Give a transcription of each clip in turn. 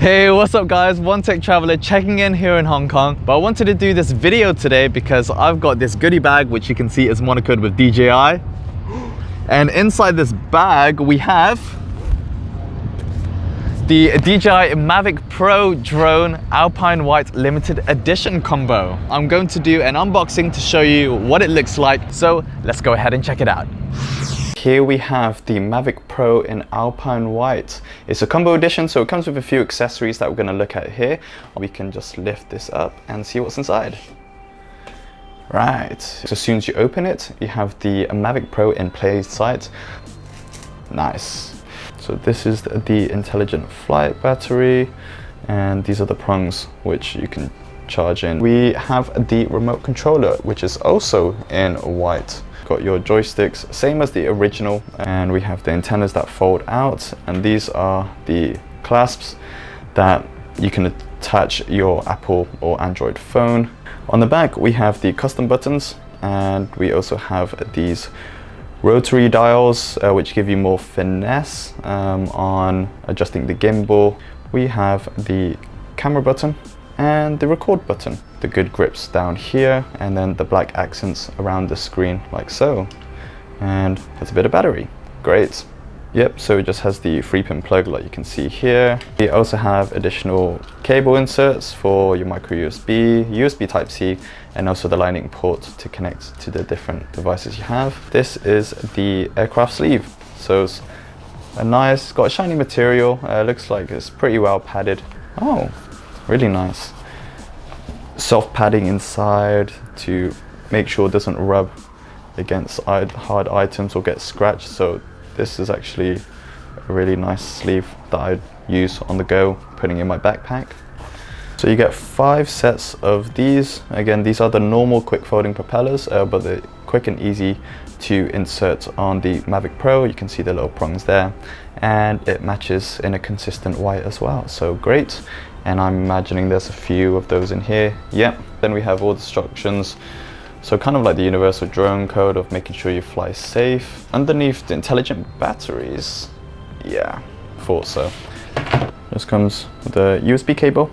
Hey, what's up guys? One Tech Traveler checking in here in Hong Kong. But I wanted to do this video today because I've got this goodie bag which you can see is monocolored with DJI. And inside this bag we have the DJI Mavic Pro drone Alpine White limited edition combo. I'm going to do an unboxing to show you what it looks like. So let's go ahead and check it out. Here we have the Mavic Pro in Alpine White. It's a combo edition, so it comes with a few accessories that we're going to look at here. We can just lift this up and see what's inside. Right, so as soon as you open it, you have the Mavic Pro in plain sight. Nice. So this is the intelligent flight battery, and these are the prongs which you can charge in. We have the remote controller, which is also in white. Got your joysticks, same as the original, and we have the antennas that fold out, and these are the clasps that you can attach your Apple or Android phone. On the back we have the custom buttons, and we also have these rotary dials which give you more finesse on adjusting the gimbal. We have the camera button and the record button, the good grips down here, and then the black accents around the screen like so. And there's a bit of battery. Great. Yep, so it just has the 3-pin plug like you can see here. We also have additional cable inserts for your micro USB, USB Type-C, and also the lightning port to connect to the different devices you have. This is the aircraft sleeve. So it's a nice, got a shiny material. Looks like it's pretty well padded. Oh, really nice. Soft padding inside to make sure it doesn't rub against hard items or get scratched. So this is actually a really nice sleeve that I'd use on the go, putting in my backpack. So you get 5 sets of these. Again, these are the normal quick folding propellers, but they're quick and easy to insert on the Mavic Pro. You can see the little prongs there, and it matches in a consistent white as well, so great. And I'm imagining there's a few of those in here. Yep. Then we have all the instructions, so kind of like the universal drone code of making sure you fly safe. Underneath the intelligent batteries, yeah, thought so. This comes with a USB cable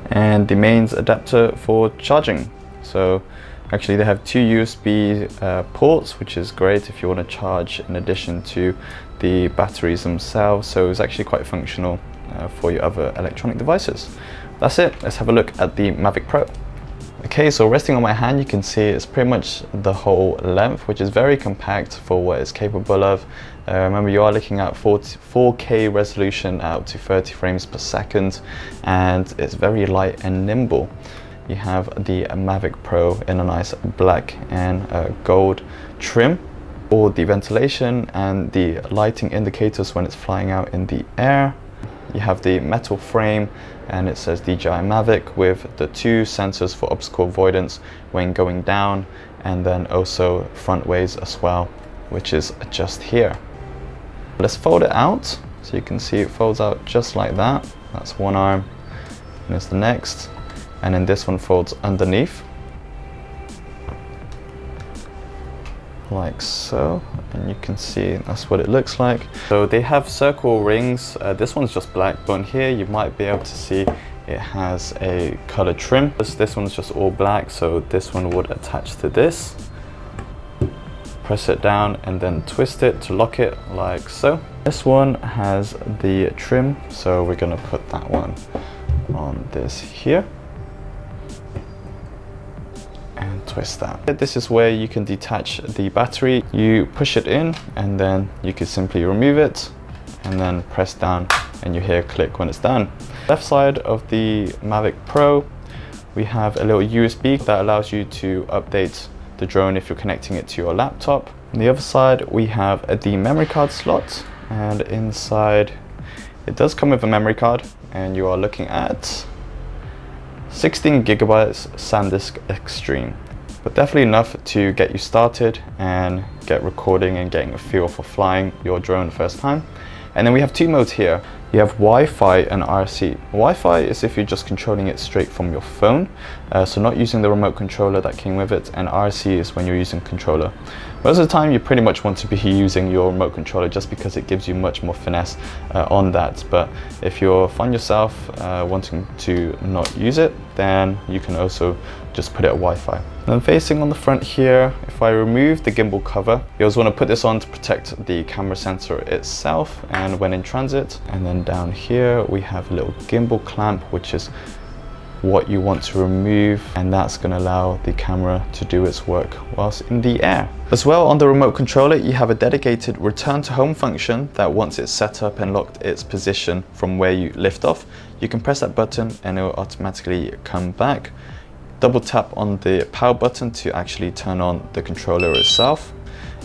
and the mains adapter for charging. So actually they have 2 USB ports, which is great if you want to charge in addition to the batteries themselves. So it's actually quite functional for your other electronic devices. That's it. Let's have a look at the Mavic Pro. Okay, so resting on my hand, you can see it's pretty much the whole length, which is very compact for what it's capable of. Remember, you are looking at 4K resolution out to 30 frames per second, and it's very light and nimble. You have the Mavic Pro in a nice black and gold trim. All the ventilation and the lighting indicators when it's flying out in the air. You have the metal frame, and it says DJI Mavic with the 2 sensors for obstacle avoidance when going down, and then also front ways as well, which is just here. Let's fold it out so you can see it folds out just like that. That's one arm, and there's the next, and then this one folds underneath like so, and you can see that's what it looks like. So they have circle rings. This one's just black, but on here you might be able to see it has a color trim. This one's just all black, so this one would attach to this. Press it down and then twist it to lock it like so. This one has the trim, so we're gonna put that one on this here and twist that. This is where you can detach the battery. You push it in and then you can simply remove it and then press down, and you hear a click when it's done. Left side of the Mavic Pro, we have a little USB that allows you to update the drone if you're connecting it to your laptop. On the other side we have the memory card slot, and inside it does come with a memory card, and you are looking at 16 gigabytes SanDisk Extreme, but definitely enough to get you started and get recording and getting a feel for flying your drone the first time. And then we have 2 modes here. You have Wi-Fi and RC. Wi-Fi is if you're just controlling it straight from your phone, so not using the remote controller that came with it, and RC is when you're using controller. Most of the time you pretty much want to be using your remote controller just because it gives you much more finesse on that, but if you find yourself wanting to not use it, then you can also just put it at Wi-Fi. Then facing on the front here, if I remove the gimbal cover, you always want to put this on to protect the camera sensor itself and when in transit. And then down here we have a little gimbal clamp, which is what you want to remove, and that's going to allow the camera to do its work whilst in the air. As well, on the remote controller you have a dedicated return to home function that once it's set up and locked its position from where you lift off, you can press that button and it will automatically come back. Double tap on the power button to actually turn on the controller itself,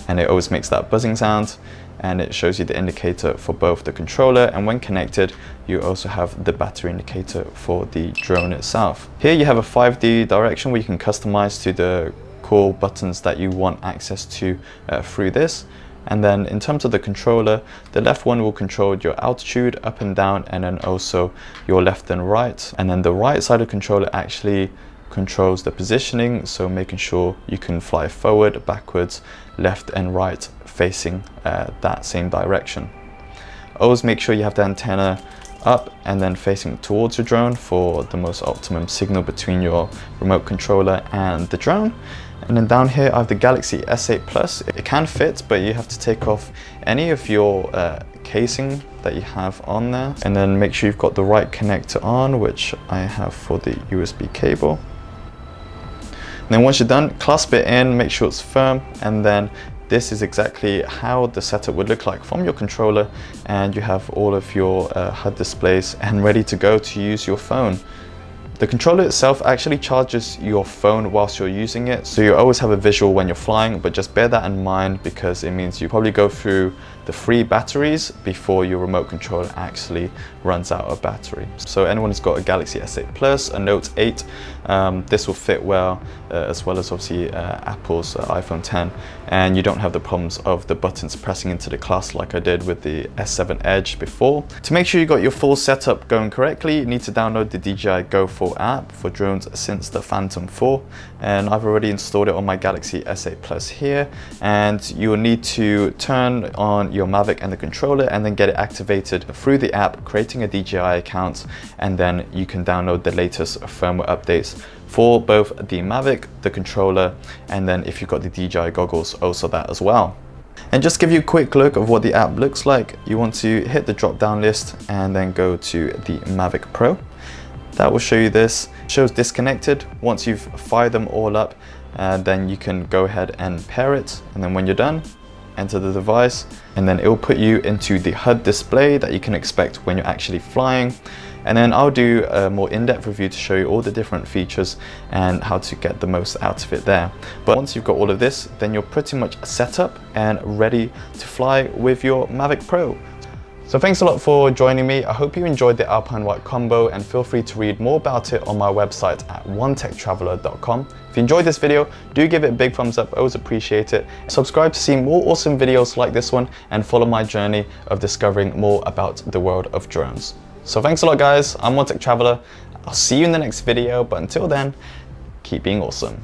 and it always makes that buzzing sound, and it shows you the indicator for both the controller, and when connected you also have the battery indicator for the drone itself. Here you have a 5D direction where you can customize to the core buttons that you want access to through this. And then in terms of the controller, the left one will control your altitude up and down, and then also your left and right, and then the right side of the controller actually controls the positioning, so making sure you can fly forward, backwards, left and right facing that same direction. Always make sure you have the antenna up and then facing towards your drone for the most optimum signal between your remote controller and the drone. And then down here I have the Galaxy S8 Plus. It can fit, but you have to take off any of your casing that you have on there, and then make sure you've got the right connector on, which I have for the USB cable. And then once you're done, clasp it in, make sure it's firm, and then this is exactly how the setup would look like from your controller, and you have all of your HUD displays and ready to go to use your phone. The controller itself actually charges your phone whilst you're using it, so you always have a visual when you're flying, but just bear that in mind because it means you probably go through the free batteries before your remote controller actually runs out of battery. So anyone who's got a Galaxy S8 Plus, a Note 8, this will fit well, as well as obviously Apple's iPhone 10, and you don't have the problems of the buttons pressing into the clasp like I did with the S7 Edge before. To make sure you got your full setup going correctly, you need to download the DJI Go 4 app for drones since the Phantom 4, and I've already installed it on my Galaxy S8 Plus here. And you'll need to turn on your Mavic and the controller and then get it activated through the app, creating a DJI account, and then you can download the latest firmware updates for both the Mavic, the controller, and then if you've got the DJI goggles, also that as well. And just give you a quick look of what the app looks like, you want to hit the drop down list and then go to the Mavic Pro. That will show you this. It shows disconnected. Once you've fired them all up, then you can go ahead and pair it, and then when you're done, enter the device, and then it will put you into the HUD display that you can expect when you're actually flying. And then I'll do a more in-depth review to show you all the different features and how to get the most out of it there. But once you've got all of this, then you're pretty much set up and ready to fly with your Mavic Pro. So thanks a lot for joining me. I hope you enjoyed the Alpine White combo, and feel free to read more about it on my website at onetechtraveler.com. If you enjoyed this video, do give it a big thumbs up, I always appreciate it. Subscribe to see more awesome videos like this one, and follow my journey of discovering more about the world of drones. So thanks a lot guys, I'm One Tech Traveler. I'll see you in the next video, but until then, keep being awesome.